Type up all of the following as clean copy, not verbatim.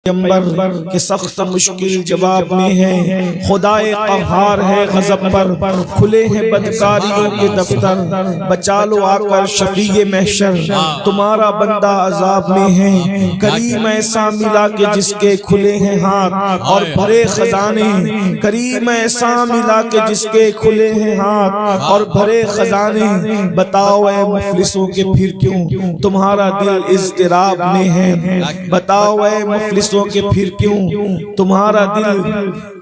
پیغمبر کے سخت مشکل جواب میں ہے، خدائے قہار ہے غضب پر، کھلے ہیں بدکاریوں کے دفتر، بچا لو آ کر شفیع محشر، تمہارا بندہ عذاب میں ہے۔ کریم ایسا ملا کہ جس کے کھلے ہیں ہاتھ اور بھرے خزانے، کریم ایسا ملا کہ جس کے کھلے ہیں ہاتھ اور بھرے خزانے، بتاؤ اے مفلسوں کے پھر کیوں تمہارا دل اضطراب میں ہے، بتاؤ اے مفلسوں کہ پھر کیوں تمہارا دل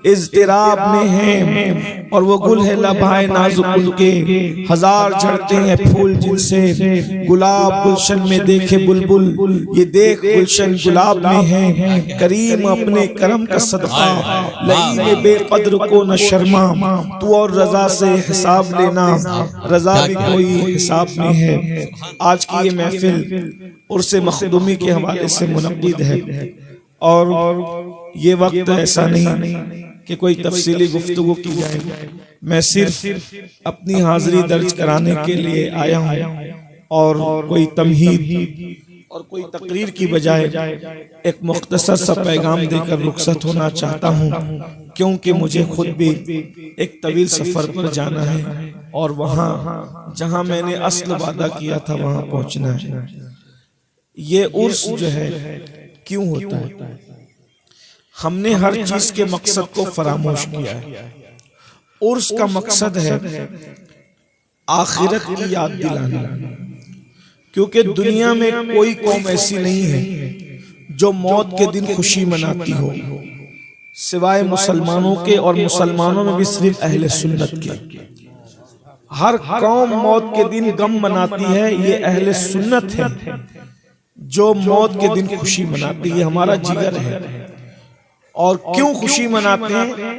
اضطراب میں ہے۔ اور وہ گل ہے لبھائے نازک ان کے، ہزار جھڑتے ہیں پھول جن سے، گلاب گلشن میں دیکھے بلبل، یہ دیکھ گلشن گلاب میں ہے۔ کریم اپنے کرم کا صدقہ لئیم بے قدر کو نہ شرما، تو اور رضا سے حساب لینا، رضا بھی کوئی حساب میں ہے۔ آج کی یہ محفل عرس مخدومی کے حوالے سے منعقد ہے، اور یہ وقت ایسا نہیں کہ کوئی تفصیلی گفتگو کی جائے، میں صرف اپنی حاضری درج کرانے کے لیے آیا ہوں، اور کوئی تمہید اور کوئی تقریر کی بجائے ایک مختصر سا پیغام دے کر رخصت ہونا چاہتا ہوں، کیونکہ مجھے خود بھی ایک طویل سفر پر جانا ہے، اور وہاں جہاں میں نے اصل وعدہ کیا تھا وہاں پہنچنا ہے۔ یہ عرس جو ہے کیوں ہوتا ہے؟ ہم نے ہر چیز کے مقصد کو فراموش کیا ہے۔ عرس کا مقصد ہے آخرت کی یاد دلانا، کیونکہ دنیا میں کوئی قوم ایسی نہیں ہے جو موت کے دن خوشی مناتی ہو سوائے مسلمانوں کے، اور مسلمانوں میں بھی صرف اہل سنت کے۔ ہر قوم موت کے دن غم مناتی ہے، یہ اہل سنت ہے جو موت کے دن خوشی مناتی ہے، ہمارا جگر ہے۔ اور کیوں خوشی مناتے ہیں؟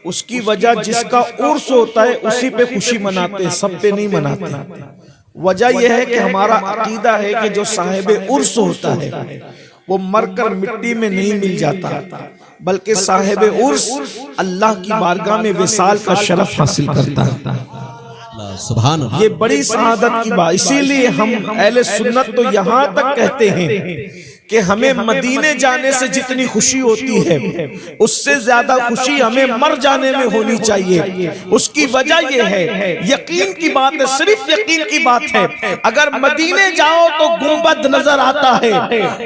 اس کی وجہ جس کا عرس ہوتا ہے اسی پہ خوشی مناتے ہیں، سب پہ نہیں مناتے۔ وجہ یہ ہے کہ ہمارا عقیدہ ہے کہ جو صاحب عرس ہوتا ہے وہ مر کر مٹی میں نہیں مل جاتا، بلکہ صاحب عرس اللہ کی بارگاہ میں وصال کا شرف حاصل کرتا ہے۔ سبحان اللہ، یہ بڑی سعادت کی بات، اسی لیے ہم اہل سنت تو یہاں تک کہتے ہیں کہ ہمیں مدینے جانے سے جتنی خوشی ہوتی ہے اس سے زیادہ خوشی ہمیں مر جانے میں ہونی چاہیے۔ اس کی وجہ یہ ہے، یقین کی بات ہے، صرف یقین کی بات ہے، اگر مدینے جاؤ تو گنبد نظر آتا ہے،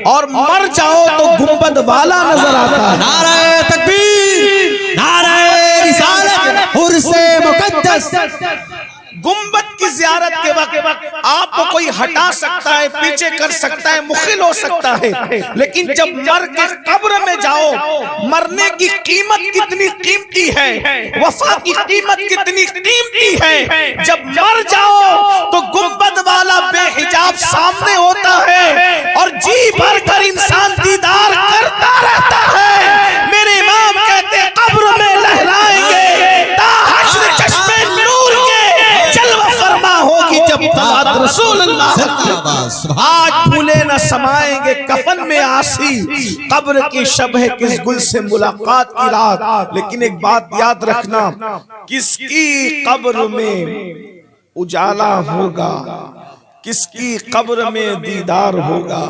اور مر جاؤ تو گنبد والا نظر آتا ہے۔ نعرہ تکبیر، نعرہ رسالت، عرس مقدس۔ گنبد کی زیارت کے وقت آپ کو کوئی ہٹا سکتا ہے، پیچھے کر سکتا ہے، مخل ہو سکتا ہے، لیکن جب مر کے قبر میں جاؤ، مرنے کی قیمت کتنی قیمتی ہے، وفا کی قیمت کتنی قیمتی ہے، جب مر جاؤ تو گنبد والا بے حجاب سامنے ہوتا ہے، اور جی بھر کر انسان دیدار کرتا رہتا ہے۔ میرے امام کہتے ہیں قبر میں لہرائیں گے تا حشر چشمے نور کے جلوہ فرما ہوگی جب طلعت رسول اللہ۔ آج پھولے نہ سمائیں گے کفن میں آسی، قبر کی شب ہے کس گل سے ملاقات کی رات۔ لیکن ایک بات یاد رکھنا، کس کی قبر میں اجالا ہوگا، کس کی قبر میں دیدار ہوگا،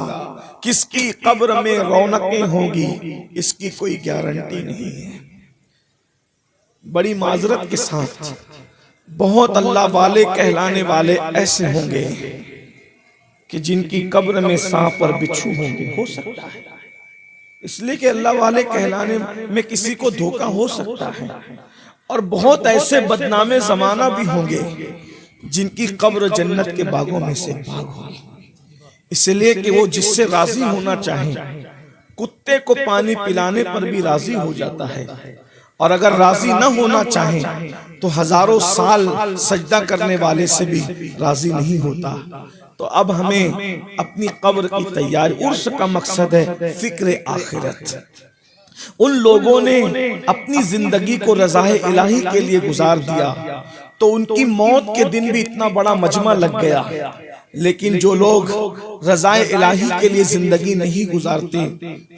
کس کی قبر میں رونقیں ہوگی، اس کی کوئی گارنٹی نہیں ہے۔ بڑی معذرت کے ساتھ بہت اللہ والے کہلانے والے ایسے ہوں گے کہ جن کی قبر میں سانپ اور بچھو ہوں گے، ہو سکتا ہے، اس لیے کہ اللہ والے کہلانے میں کسی کو دھوکہ ہو سکتا ہے، اور بہت ایسے بدنام زمانہ بھی ہوں گے جن کی قبر جنت کے باغوں میں سے باغ ہوگی، اس لیے کہ وہ جس سے راضی ہونا چاہیں کتے کو پانی پلانے پر بھی راضی ہو جاتا ہے، اور اگر راضی نہ ہونا چاہیں تو ہزاروں سال سجدہ کرنے والے سے بھی راضی نہیں ہوتا۔ تو اب ہمیں اپنی قبر کی تیاری، عرس کا مقصد ہے فکر آخرت۔ ان لوگوں نے اپنی زندگی کو رضائے الہی کے لیے گزار دیا، تو ان کی موت کے دن بھی اتنا بڑا مجمع لگ گیا، لیکن جو لوگ رضائے الہی کے لیے زندگی نہیں گزارتے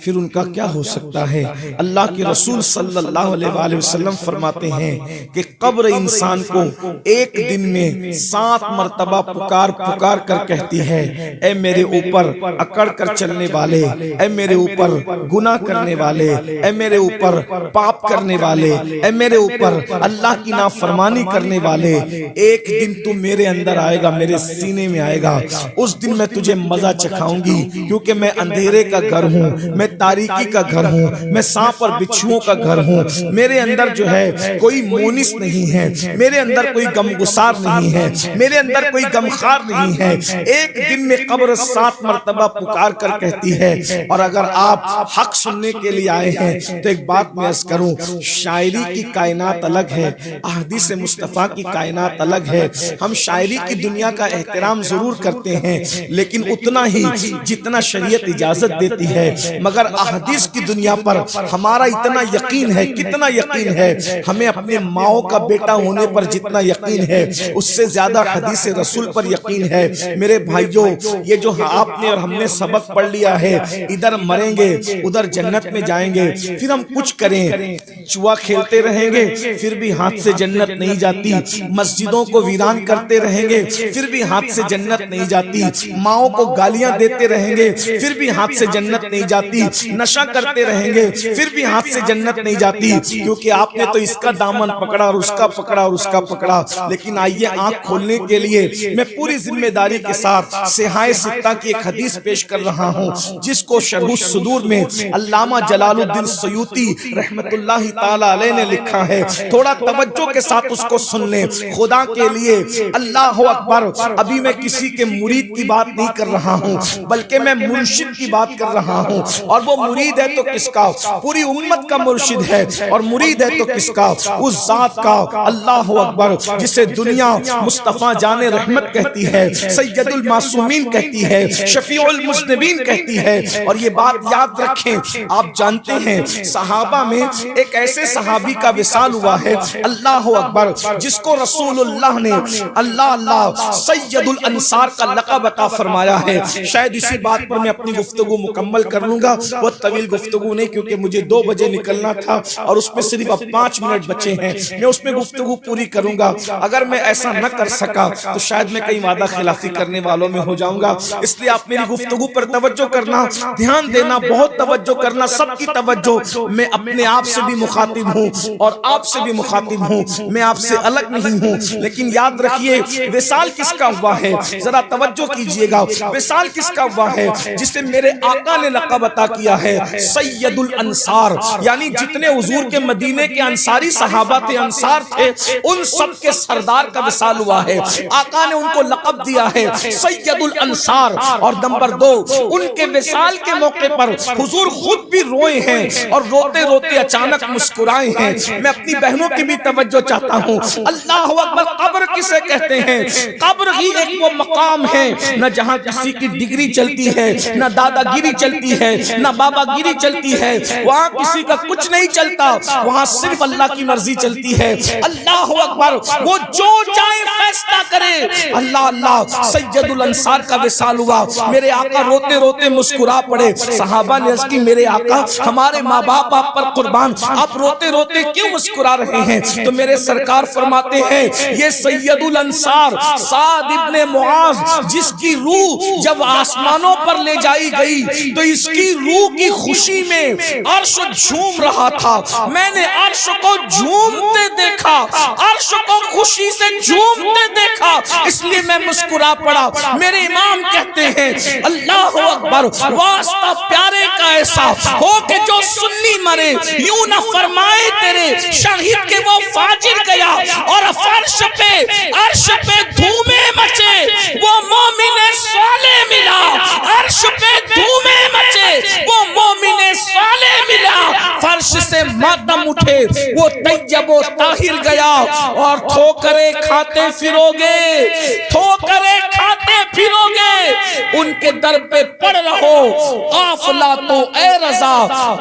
پھر ان کا کیا ہو سکتا ہے؟ اللہ کے رسول صلی اللہ علیہ وآلہ وسلم فرماتے ہیں کہ قبر انسان کو ایک دن میں 7 مرتبہ پکار پکار کر کہتی ہے، اے میرے اوپر اکڑ کر چلنے والے، اے میرے اوپر گناہ کرنے والے، اے میرے اوپر پاپ کرنے والے، اے میرے اوپر اللہ کی نافرمانی کرنے والے، ایک دن تو میرے اندر آئے گا، میرے سینے میں آئے گا، اس دن میں تجھے مزہ چکھاؤں گی، کیونکہ میں اندھیرے کا گھر ہوں، میں تاریکی کا گھر ہوں، میں سانپ اور بچھوؤں کا گھر ہوں، میرے اندر جو ہے کوئی مونس نہیں ہے، میرے اندر کوئی غمگسار نہیں ہے، میرے اندر کوئی غمخوار نہیں ہے۔ ایک دن میں قبر 7 مرتبہ پکار کر کہتی ہے۔ اور اگر آپ حق سننے کے لیے آئے ہیں تو ایک بات میں عرض کروں، شاعری کی کائنات الگ ہے، احادیث مصطفیٰ کی کائنات الگ ہے۔ ہم شاعری کی دنیا کا احترام ضرور کرتے ہیں لیکن اتنا ہی جتنا شریعت اجازت دیتی ہے، مگر احادیث کی دنیا پر ہمارا اتنا یقین ہے، کتنا یقین ہے، ہمیں اپنے ماؤں کا بیٹا ہونے پر جتنا یقین ہے اس سے زیادہ حدیث رسول پر یقین ہے۔ میرے بھائیوں، یہ جو آپ نے اور ہم نے سبق پڑھ لیا ہے، ادھر مریں گے ادھر جنت میں جائیں گے، پھر ہم کچھ کریں، جوا کھیلتے رہیں گے پھر بھی ہاتھ سے جنت نہیں جاتی، مسجدوں کو ویران کرتے رہیں گے پھر بھی ہاتھ سے جنت نہیں جاتی، ماؤں کو گالیاں دیتے رہیں گے پھر بھی ہاتھ سے جنت نہیں جاتی، نشہ کرتے رہیں گے پھر بھی ہاتھ سے جنت نہیں جاتی، کیونکہ آپ نے تو اس کا دامن پکڑا اور اس کا پکڑا اور اس کا پکڑا۔ لیکن آئیے آنکھ کھولنے کے لیے میں پوری ذمہ داری کے ساتھ صحاح ستہ کی ایک حدیث پیش کر رہا ہوں، جس کو شرح الصدور میں علامہ جلال الدین سیوطی رحمت اللہ تعالی علیہ نے لکھا ہے۔ تھوڑا توجہ کے ساتھ اس کو سن لیں خدا کے لیے۔ اللہ اکبر، ابھی میں کسی کے مرید کی بات نہیں کر رہا ہوں بلکہ میں مرشد کی بات کر رہا ہوں، اور وہ مرید ہے تو کس کا؟ پوری امت کا مرشد ہے، اور مرید ہے تو کس کا؟ اس ذات کا۔ اللہ اکبر، جسے دنیا مصطفیٰ جان رحمت کہتی ہے، سید المعصومین کہتی ہے، شفیع المذنبین کہتی ہے۔ اور یہ بات یاد رکھیں، آپ جانتے ہیں صحابہ میں ایک ایسے صحابی کا وصال ہوا ہے، اللہ اکبر، جس کو رسول اللہ نے اللہ سید الانصار کا لقب عطا فرمایا ہے۔ شاید اسی بات پر میں اپنی گفتگو مکمل کر لوں گا، وہ طویل گفتگو نہیں، کیونکہ مجھے 2 بجے نکلنا تھا اور اس میں صرف اب 5 منٹ بچے ہیں، میں اس میں گفتگو پوری کروں گا۔ اگر میں ایسا نہ کر سکا تو شاید میں کئی وعدہ خلافی کرنے والوں میں ہو جاؤں گا، اس لیے آپ میری گفتگو پر توجہ کرنا، دھیان دینا، بہت توجہ کرنا، سب کی توجہ۔ میں اپنے آپ سے بھی مخاطب ہوں اور آپ سے بھی مخاطب ہوں، میں آپ سے الگ نہیں ہوں، لیکن یاد رکھیے وصال کس کا ہوا ہے، ذرا توجہ کیجئے گا۔ وصال کس کا ہوا ہے؟ جسے میرے آقا نے لقب عطا کیا ہے سید الانصار، یعنی جتنے حضور کے مدینے کے انصاری صحابہ تھے، انصار تھے، ان سب کے سردار کا وصال ہوا ہے۔ آقا نے ان کو لقب دیا ہے سید الانصار۔ اور نمبر 2، ان کے وصال کے موقع پر حضور خود بھی روئے ہیں اور روتے روتے اچانک مسکرائے ہیں۔ میں اپنی بہنوں کی بھی توجہ چاہتا ہوں۔ اللہ اکبر، قبر کسے کہتے ہیں؟ قبر ہی ایک وہ مقام ہے نہ جہاں کسی کی ڈگری چلتی ہے، نہ دادا گیری چلتی ہے، نہ بابا گیری چلتی ہے، وہاں کسی کا کچھ نہیں چلتا، وہاں صرف اللہ کی مرضی چلتی ہے۔ اللہ اکبر، وہ جو چاہے فیصلہ کرے۔ اللہ سید الانصار کا وصال ہوا، میرے آقا روتے روتے مسکرا پڑے۔ صحابہ نے عرض کی، میرے آقا ہمارے ماں باپ آپ پر قربان، آپ روتے روتے کیوں مسکرا رہے ہیں؟ تو میرے سرکار فرماتے ہیں، یہ سید الانصار سعد ابن معاذ، جس کی روح جب آسمانوں پر لے جائی گئی تو اس کی روح کی خوشی میں عرش جھوم رہا تھا، میں نے عرش کو جھومتے دیکھا، عرش کو خوشی سے جھومتے دیکھا، اس لیے میں مسکرا پڑا۔ میرے امام کہتے ہیں، اللہ اکبر، واسطہ پیارے کا ایسا ہو کہ جو سنی مرے، یوں نہ فرمائے تیرے شہید کے وہ فاجر گیا، اور عرش پہ دھومے مچے وہ مومن صالح ملا، عرش پہ دھومے مچے وہ مومن صالح ملا، فرش سے ماتم اٹھے وہ طیب و طاہر گیا، اور ٹھوکریں کھاتے پھرو گے، ٹھوکریں کھاتے بانٹے پھرو گے ان کے در پہ پڑ رہو. قافلہ تو اے رضا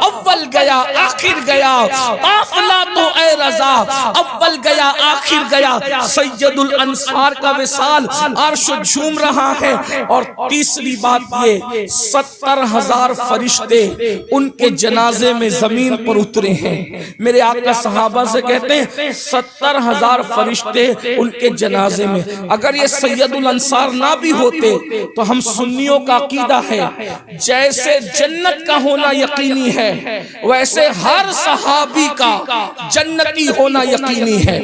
اول گیا آخر گیا, قافلہ تو اے رضا اول گیا آخر گیا. سید الانصار کا وصال عرش جھوم رہا ہے. اور تیسری بات یہ 70,000 فرشتے ان کے جنازے میں زمین پر اترے ہیں. میرے آقا صحابہ سے کہتے ہیں 70,000 فرشتے ان کے جنازے میں. اگر یہ سید الانصار نہ بھی ہوتے تو ہم سنیوں کا عقیدہ ہے جیسے جنت کا ہونا یقینی ہے ویسے ہر صحابی کا جنتی ہونا یقینی ہے.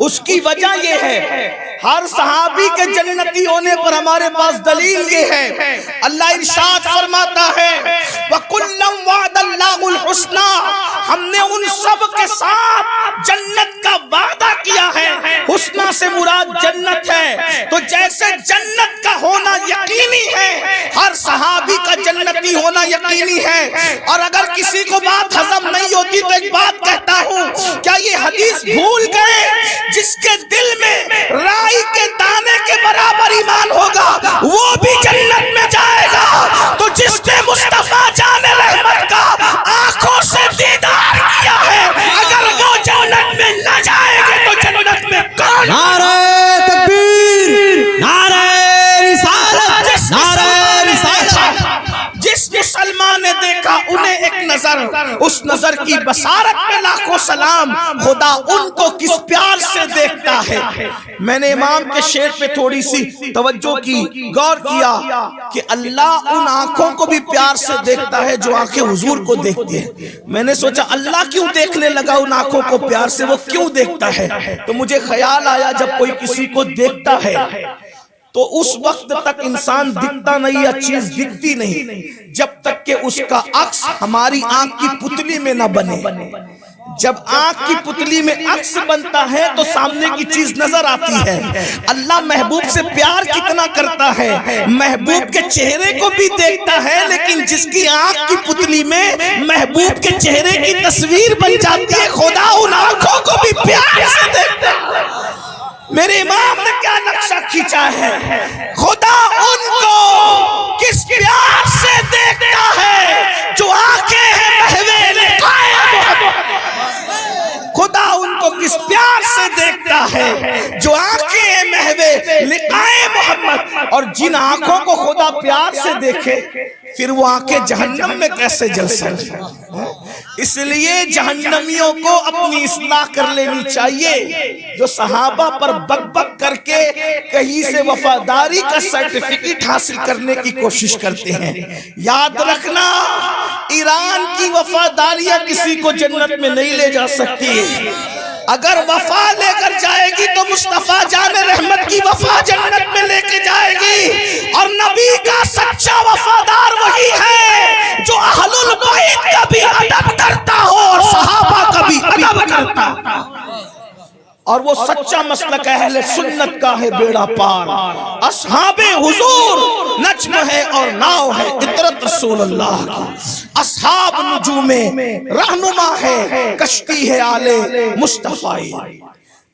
اس کی وجہ یہ ہے ہر صحابی کے جنتی ہونے پر ہمارے پاس دلیل یہ ہے. اللہ ارشاد فرماتا ہے وَكُلًّا وَعَدَ اللَّهُ الْحُسْنَى, ہم نے ان سب کے ساتھ جنت کا وعدہ کیا ہے. حسنہ سے مراد جنت ہے. تو جیسے جنت کا ہونا یقینی ہے ہر صحابی کا جنتی ہونا یقینی ہے. اور اگر کسی کو بات ہضم نہیں ہوتی تو ایک بات کہتا ہوں, کیا یہ حدیث بھول گئے جس کے دل میں رائی کے دانے کے برابر ایمان ہوگا وہ بھی جنت میں جائے گا. تو جس نے مصطفیٰ جان رحمت کا آنکھوں سے دیدار کیا ہے اگر وہ جنت میں نہ جائے گے تو جنت میں کون؟ نعرہ تکبیر, نعرہ رسالت, نعرہ رسالت. جس مسلمان نے دیکھا انہیں ایک نظر, اس نظر کی بصارت پہ لاکھوں سلام. خدا ان کو کس پیار سے دیکھتا ہے. میں نے امام کے شعر پہ تھوڑی سی توجہ کی, غور کیا کہ اللہ ان آنکھوں کو بھی پیار سے دیکھتا ہے جو آنکھیں حضور کو دیکھتی ہیں. میں نے سوچا اللہ کیوں دیکھنے لگا ان آنکھوں کو پیار سے, وہ کیوں دیکھتا ہے؟ تو مجھے خیال آیا جب کوئی کسی کو دیکھتا ہے تو اس وقت تک انسان دکھتا نہیں یا چیز دکھتی نہیں جب تک کہ اس کا عکس ہماری آنکھ کی پتلی میں نہ بنے. جب آنکھ کی پتلی میں عکس بنتا ہے تو سامنے کی چیز نظر آتی ہے. اللہ محبوب سے پیار کتنا کرتا ہے, محبوب کے چہرے کو بھی دیکھتا ہے لیکن جس کی آنکھ کی پتلی میں محبوب کے چہرے کی تصویر بن جاتی ہے خدا ان آنکھوں کو بھی پیار سے دیکھتا ہے. میرے امام نے کیا نقشہ کھینچا ہے, خدا ان کو کس پیار سے دیکھتا ہے جو آنکھیں ہیں محوے لقائے محمد. خدا ان کو کس پیار سے دیکھتا ہے جو آنکھیں ہیں محوے لقائے محمد. اور جن آنکھوں کو خدا پیار سے دیکھے پھر وہ آنکھیں جہنم میں کیسے جل سکتی. اس لیے جہنمیوں کو اپنی اصلاح کر لینی چاہیے. جو صحابہ پر بک بک کر کے کہیں سے وفاداری کا سرٹیفکیٹ حاصل کرنے کی کوشش کرتے ہیں, یاد رکھنا ایران کی وفاداریاں کسی کو جنت میں نہیں لے جا سکتی. اگر وفا لے کر جائے گی تو مصطفیٰ جان رحمت کی وفا جنت میں لے کے جائے گی. اور نبی کا سچا وفادار وہی ہے جو اہل البیت کا بھی ادب کرتا ہو اور صحابہ کا بھی ادب کرتا ہو. اور وہ سچا مسلک اہل سنت کا ہے بیڑا پار. اصحاب حضور نجم ہے اور ناؤ ہے اطرت رسول اللہ کی. اصحاب نجوم رہنما ہے کشتی ہے آل مصطفیٰ.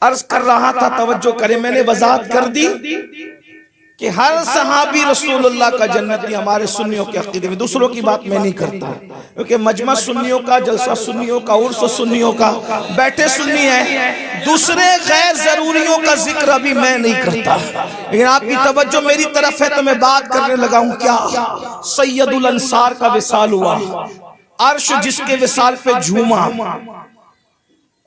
عرض کر رہا تھا توجہ کریں, میں نے وضاحت کر دی کہ ہر صحابی رسول اللہ کا جنتی ہمارے سنیوں کے عقیدے میں. دوسروں کی بات میں نہیں کرتا کیونکہ مجمع سنیوں کا, جلسہ سنیوں کا, عرس سنیوں کا, بیٹھے سنی ہیں, دوسرے غیر ضروریوں کا ذکر ابھی میں نہیں کرتا. لیکن آپ کی توجہ میری طرف ہے تو میں بات کرنے لگا ہوں. کیا سید الانصار کا وصال ہوا, عرش جس کے وصال پہ جھوما,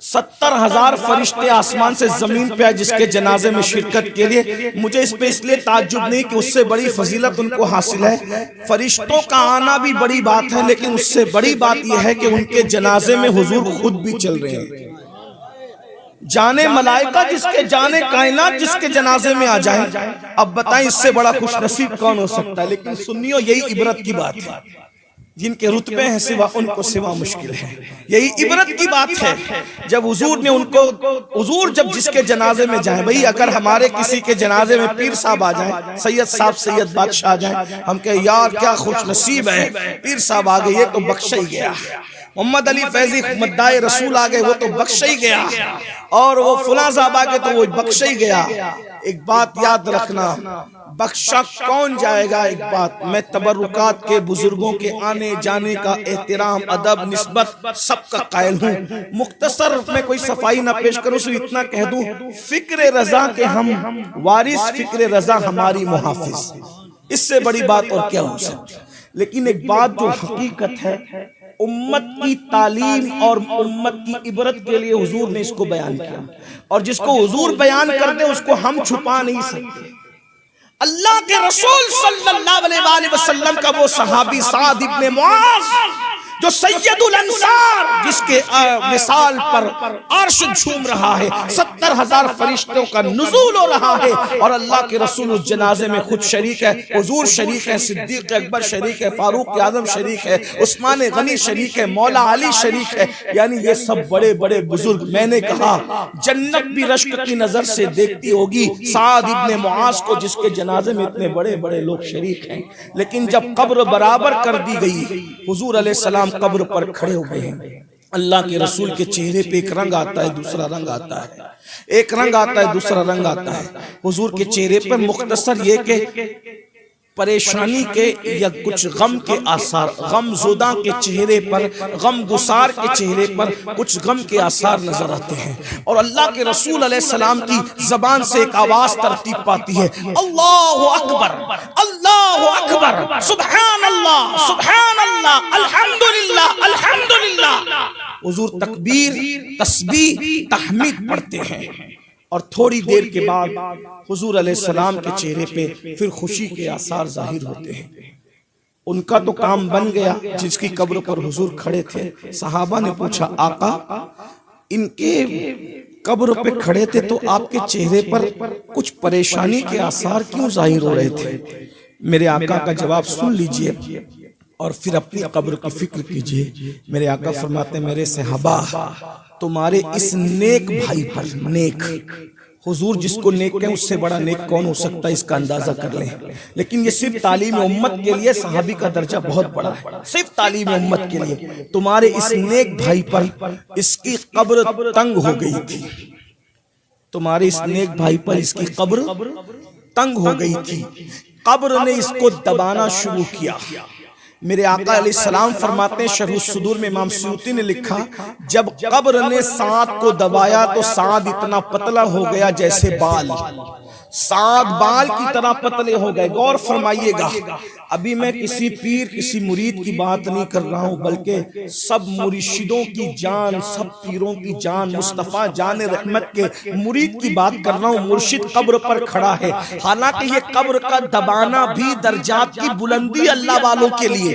70,000 فرشتے آسمان سے زمین پہ آئے جس کے جنازے میں شرکت کے لیے. مجھے اس پہ اس لیے تعجب نہیں کہ اس سے بڑی فضیلت ان کو حاصل ہے. فرشتوں کا آنا بھی بڑی بات ہے لیکن اس سے بڑی بات یہ ہے کہ ان کے جنازے میں حضور خود بھی چل رہے ہیں. جانے ملائکہ جس کے, جانے کائنات جس کے جنازے میں آ جائیں. اب بتائیں اس سے بڑا خوش نصیب کون ہو سکتا ہے. لیکن سنیوں یہی عبرت کی بات ہے, جن کے رتبے ہیں سوا ان کو سوا مشکل ہے. یہی عبرت کی بات ہے جب حضور نے ان کو, حضور جب جس کے جنازے میں جائیں, بھئی اگر ہمارے کسی کے جنازے میں پیر صاحب آ جائیں, سید صاحب, سید بادشاہ آ جائیں, ہم کہیں یار کیا خوش نصیب ہے, پیر صاحب آ گئے یہ تو بخشا ہی گیا. محمد علی فیضی مدعی رسول آ گئے وہ تو بخشا ہی گیا. اور وہ فلاں صاحب آ گئے تو وہ بخشا ہی گیا. ایک بات یاد رکھنا، بخشا کون جائے گا؟ ایک بات، میں تبرکات کے بزرگوں کے آنے جانے کا احترام، ادب، نسبت سب کا قائل ہوں۔ مختصر میں کوئی صفائی نہ پیش کروں، صرف اتنا کہہ دوں، فکر رضا کے ہم وارث، فکر رضا ہماری محافظ، اس سے بڑی بات اور کیا ہو سکتی۔ لیکن ایک بات جو حقیقت ہے، امت کی تعلیم اور امت کی عبرت کے لیے حضور نے اس کو بیان کیا، اور جس کو حضور بیان کر دے اس کو ہم چھپا نہیں سکتے۔ اللہ کے رسول صلی اللہ علیہ وآلہ وسلم کا وہ صحابی سعد ابن معاذ جو سید الانصار، جس کے وصال پر عرش جھوم رہا ہے، 70,000 فرشتوں کا نزول ہو رہا ہے، اور اللہ کے رسول اس جنازے میں خود شریک ہے، حضور شریک ہے، صدیق اکبر شریک ہے، فاروق اعظم شریک ہے، عثمان غنی شریک ہے، مولا علی شریک ہے، یعنی یہ سب بڑے بڑے بزرگ۔ میں نے کہا جنت بھی رشک کی نظر سے دیکھتی ہوگی سعد ابن معاذ کو، جس کے جنازے میں اتنے بڑے بڑے لوگ شریک ہیں، لیکن جب قبر برابر کر دی گئی، حضور علیہ السلام قبر پر کھڑے ہو گئے ہیں۔ اللہ کے رسول کے چہرے پہ ایک رنگ آتا ہے، دوسرا رنگ آتا ہے، ایک رنگ آتا ہے، دوسرا رنگ آتا ہے۔ حضور کے چہرے پر مختصر یہ کہ پریشانی کے یا کچھ غم کے آثار، غم زدہ کے چہرے پر، غم گسار کے چہرے پر کچھ غم کے آثار نظر آتے ہیں، اور اللہ کے رسول علیہ السلام کی زبان سے ایک آواز ترتیب پاتی ہے، اللہ اکبر، اللہ اکبر، سبحان اللہ، سبحان اللہ، الحمدللہ، الحمدللہ۔ حضور تکبیر، تسبیح، تحمید پڑھتے ہیں، اور تھوڑی دیر کے بعد حضور علیہ السلام کے چہرے پہ پھر خوشی کے آثار ظاہر ہوتے ہیں۔ ان کا تو کام بن گیا، جس کی قبر پر حضور کھڑے تھے۔ صحابہ نے پوچھا آقا ان کے قبر پہ کھڑے تھے تو آپ کے چہرے پر کچھ پریشانی کے آثار کیوں ظاہر ہو رہے تھے؟ میرے آقا کا جواب سن لیجئے اور پھر اپنی قبر کی فکر کیجئے۔ میرے آقا فرماتے ہیں میرے صحابہ تمہارے اس نیک بھائی پر، نیک حضور جس کو نیک کہیں اس سے بڑا نیک کون ہو سکتا ہے، اس کا اندازہ کر لیں۔ لیکن یہ صرف تعلیم امت کے لیے صحابی کا درجہ بہت بڑا ہے، صرف تعلیم امت کے لیے۔ تمہارے اس نیک بھائی پر اس کی قبر تنگ ہو گئی تھی، تمہارے اس نیک بھائی پر اس کی قبر تنگ ہو گئی تھی، قبر نے اس کو دبانا شروع کیا۔ میرے آقا علیہ السلام فرماتے ہیں، شرح الصدور میں امام سیوطی نے لکھا، جب قبر نے سعد کو دبایا تو سعد اتنا پتلا ہو گیا جیسے بال، سعد بال کی طرح پتلے ہو گئے۔ غور فرمائیے گا، ابھی میں کسی پیر کسی مرید کی بات نہیں کر رہا ہوں، بلکہ سب مرشدوں کی جان، سب پیروں کی جان، مصطفیٰ جان رحمت کے مرید کی بات کر رہا ہوں۔ مرشد قبر پر کھڑا ہے، حالانکہ یہ قبر کا دبانا بھی درجات کی بلندی اللہ والوں کے لیے،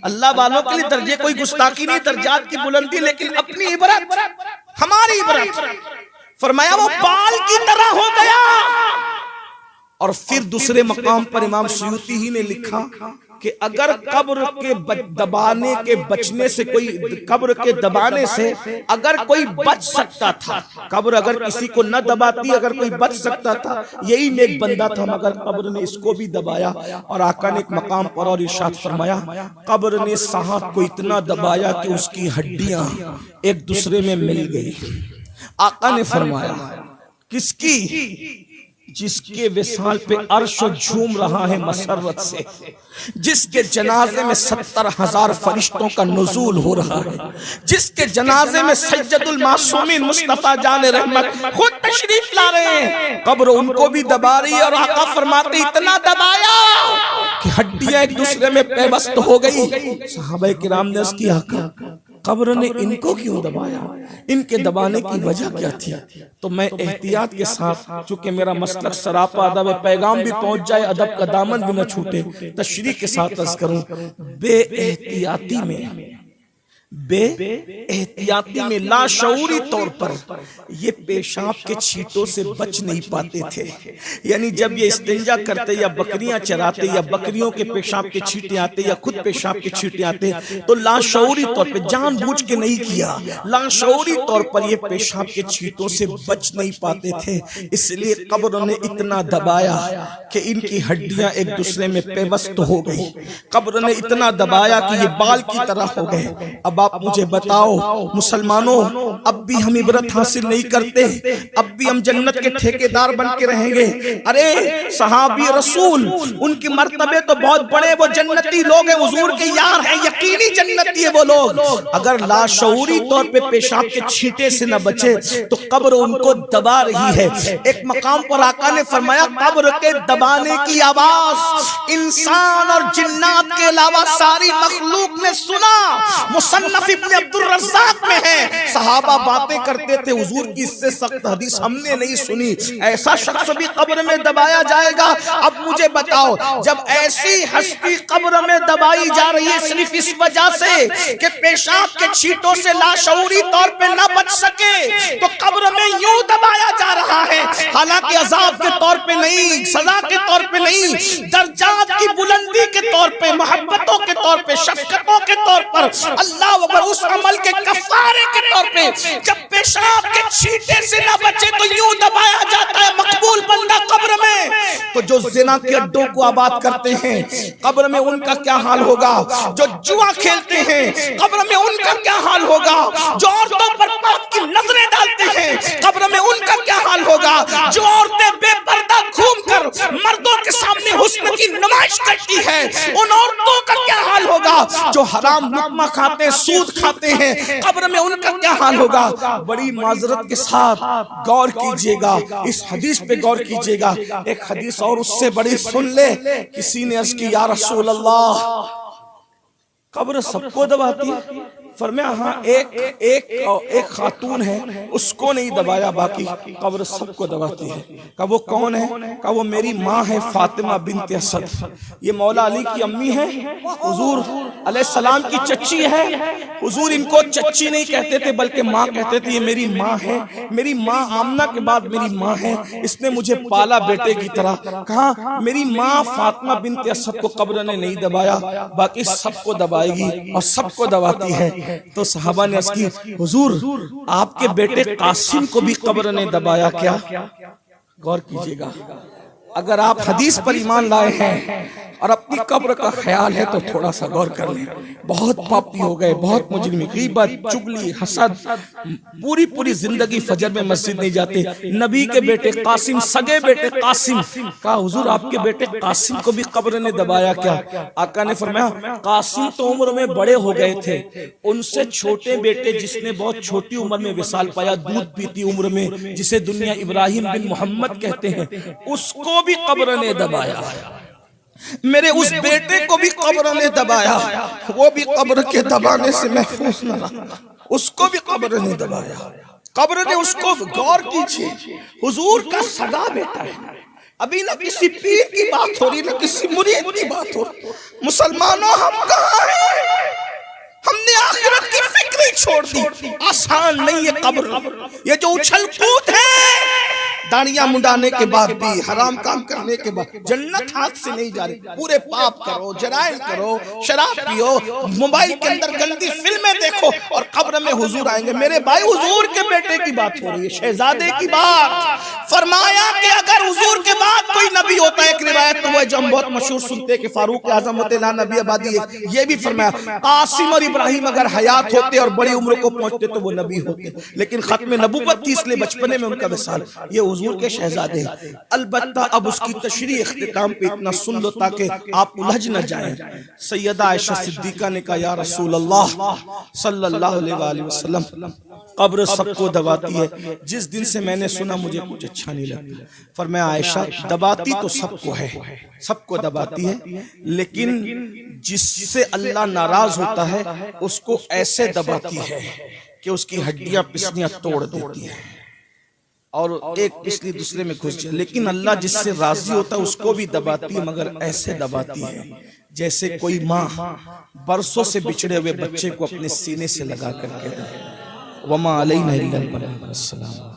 اللہ والوں کے لیے درجے کوئی گستاخی نہیں، درجات کی بلندی، لیکن اپنی عبرت، ہماری عبرت۔ فرمایا وہ بال کی طرح ہو گیا۔ اور پھر دوسرے مقام پر امام سیوطی ہی نے لکھا کہ اگر قبر کے دبانے کے بچنے سے کوئی، قبر کے دبانے سے اگر کوئی بچ سکتا تھا، قبر اگر کسی کو نہ دباتی اگر کوئی بچ سکتا تھا یہی نیک بندہ تھا، مگر قبر نے اس کو بھی دبایا۔ اور آقا نے ایک مقام پر اور ارشاد فرمایا، قبر نے سعد کو اتنا دبایا کہ اس کی ہڈیاں ایک دوسرے میں مل گئی۔ آقا نے فرمایا کس کی؟ جس کے وصال پہ عرش جھوم رہا ہے مسرت سے، جس کے جنازے میں 70,000 فرشتوں کا نزول ہو رہا ہے، جس کے جنازے میں سید المعصومین مصطفیٰ جان رحمت خود تشریف لا رہے ہیں، قبر ان کو بھی دبا رہی ہے۔ اور آقا فرماتے اتنا دبایا کہ ہڈیاں ایک دوسرے میں پیوست ہو گئی۔ صحابہ کرام نے عرض کیا آقا قبر نے ان کو کیوں دبایا، ان کے دبانے کی وجہ کیا تھی؟ تو میں احتیاط کے ساتھ، چونکہ میرا مسلک سراپا ادب ہے، پیغام بھی پہنچ جائے، ادب کا دامن بھی نہ چھوٹے، تشریح کے ساتھ عرض کروں، بے احتیاطی میں لاشعوری طور پر یہ پیشاب کے چھینٹوں سے بچ نہیں پاتے تھے۔ یعنی جب یہ استنجا کرتے یا بکریاں چراتے یا بکریوں کے پیشاب کے چھینٹے آتے یا خود پیشاب کے چھینٹے آتے تو لاشعوری طور پر، جان بوجھ کے نہیں کیا، لاشعوری طور پر یہ پیشاب کے چھینٹوں سے بچ نہیں پاتے تھے، اس لیے قبر نے اتنا دبایا کہ ان کی ہڈیاں ایک دوسرے میں پیوست ہو گئی، قبر نے اتنا دبایا کہ یہ بال کی طرح ہو گئے۔ اب آپ مجھے بتاؤ مسلمانوں، اب بھی ہم عبرت حاصل نہیں کرتے؟ اب بھی ہم جنت کے ٹھیکیدار بن کے رہیں گے؟ ارے صحابی رسول، ان کی مرتبے تو بہت بڑے، وہ جنتی لوگ ہیں، حضور کے یار ہیں، یقینی جنتی ہے وہ لوگ۔ اگر لاشعوری طور پہ پیشاب کے چھینٹے سے نہ بچے تو قبر ان کو دبا رہی ہے۔ ایک مقام پر آقا نے فرمایا قبر کے دبانے کی آواز انسان اور جنات کے علاوہ ساری مخلوق نے سنا۔ مصنف ابن عبد الرزاق میں ہے، صحابہ باتیں کرتے تھے حضور کی اس سے سخت حدیث ہم نے نہیں سنی، ایسا شخص بھی قبر میں دبایا جائے گا۔ اب مجھے بتاؤ، جب ایسی ہستی قبر میں دبائی جا رہی ہے صرف اس وجہ سے کہ پیشاب کے چھینٹوں سے لاشعوری طور پہ نہ بچ سکے، تو قبر میں یوں دبایا جا رہا ہے، حالانکہ عذاب کے طور پہ نہیں، سزا کے طور پہ نہیں، درجات کی بلندی کے طور پہ، محبتوں کے طور پہ، شفقتوں کے طور پر، اللہ اکبر، اس عمل کے کفارے کے طور پہ۔ جب پیشاب کے چھینٹے سے نہ بچے تو یوں دبایا جاتا ہے مقبول بندہ قبر میں۔ تو جو زنا کے اڈوں کو آباد کرتے ہیں قبر میں ان کا کیا حال ہوگا؟ جو جوا کھیلتے ہیں قبر میں ان کا کیا حال ہوگا؟ جو عورتوں پر پاک کی نظریں ڈالتے ہیں قبر میں ان کا کیا حال ہوگا؟ جو عورتیں بے پردہ گھوم کر مردوں کے سامنے حسن کی نمائش کرتی ہے ان عورتوں کا کیا حال ہوگا؟ جو حرام لقمہ کھاتے ہیں، سود کھاتے ہیں قبر میں ان کا کیا حال ہوگا؟ بڑی معذرت کے ساتھ غور کیجئے گا، اس حدیث پہ غور کیجئے گا۔ ایک حدیث اور اس سے بڑی سن لے، کسی نے عرض کی یا رسول اللہ قبر سب کو دباتی ہے؟ فرمایا ہاں، ایک خاتون ہے اس کو نہیں دبایا، باقی قبر سب کو دباتی ہے۔ کہا وہ کون ہے؟ کہا وہ میری ماں ہے فاطمہ بنت اسد، یہ مولا علی کی امی ہے، حضور علیہ السلام کی چچی ہے۔ حضور ان کو چچی نہیں کہتے تھے بلکہ ماں کہتے تھے، یہ میری ماں ہے، میری ماں آمنہ کے بعد میری ماں ہے، اس نے مجھے پالا بیٹے کی طرح۔ کہا میری ماں فاطمہ بنت اسد کو قبر نے نہیں دبایا، باقی سب کو دبائے گی اور سب کو دباتی ہے۔ تو صحابہ نے عرض کی حضور آپ کے بیٹے قاسم کو بھی قبر نے دبایا کیا؟ غور کیجئے گا، اگر آپ حدیث پر ایمان لائے ہیں اور اپنی قبر کا خیال ہے تو تھوڑا سا غور کر لیں۔ بہت پاپی ہو گئے، بہت مجرمی، غیبت، چغلی، حسد، پوری زندگی فجر میں مسجد نہیں جاتے۔ نبی کے بیٹے قاسم، سگے بیٹے قاسم، کہا حضور آپ کے بیٹے قاسم کو بھی قبر نے دبایا کیا؟ آقا نے فرمایا قاسم تو عمر میں بڑے ہو گئے تھے، ان سے چھوٹے بیٹے جس نے بہت چھوٹی عمر میں وصال پایا، دودھ پیتی عمر میں، جسے دنیا ابراہیم بن محمد کہتے ہیں، اس کو بھی قبر نے دبایا۔ میرے اس بیٹے کو بھی قبر نے دبایا، وہ بھی قبر کے دبانے سے محفوظ نہ رہا، اس کو بھی قبر نے دبایا۔ قبر نے اس کو، غور کیجئے، حضور کا سگا بیٹا ہے، ابھی نہ کسی پیر کی بات ہو رہی نہ کسی مرید کی بات ہو رہی۔ مسلمانوں ہم کہاں ہیں؟ ہم نے آخرت کی فکر ہی چھوڑ دی۔ آسان نہیں ہے قبر، یہ جو اچھل کود ہے، داڑیاں منڈانے کے بعد بھی، حرام کام کرنے کے بعد، جنت ہاتھ سے نہیں جا رہی۔ پورے پاپ کرو، جرائم کرو، شراب پیو، موبائل کے اندر گندی فلمیں دیکھو اور قبر میں حضور آئیں گے۔ میرے بھائی حضور کے بیٹے کی بات ہو رہی ہے، شہزادے کی بات۔ فرمایا کہ اگر حضور کے بعد کوئی نبی ہوتا ہے، ایک روایت تو وہ جو ہم بہت مشہور سنتے کہ فاروق اعظم ہوتے لا نبی آبادی، یہ بھی فرمایا قاسم اور ابراہیم اگر حیات ہوتے اور بڑی عمر کو پہنچتے تو وہ نبی ہوتے، لیکن ختم نبوت تھی اس لیے بچپنے میں ان کا وصال۔ یہ حضور کے شہزادے، البتہ اب اس کی تشریح اختتام پہ اتنا سن لو تاکہ آپ الجھ نہ جائیں۔ سیدہ عائشہ صدیقہ نے کہا یا رسول اللہ صلی اللہ علیہ وآلہ وسلم قبر سب کو دباتی ہے، جس دن سے میں نے سنا مجھے کچھ اچھا نہیں لگتا۔ فرمایا عائشہ دباتی تو سب کو ہے، سب کو دباتی ہے، لیکن جس سے اللہ ناراض ہوتا ہے اس کو ایسے دباتی ہے کہ اس کی ہڈیاں پسلیاں توڑ دیتی ہیں اور ایک پسلی دوسرے میں گھس جائے، لیکن اللہ جس سے راضی ہوتا ہے اس کو بھی دباتی ہے، مگر ایسے دباتی ہے جیسے کوئی ماں برسوں سے بچھڑے ہوئے بچے کو اپنے سینے سے لگا کر کے دے۔ وما علینا الا البلاغ۔ السلام۔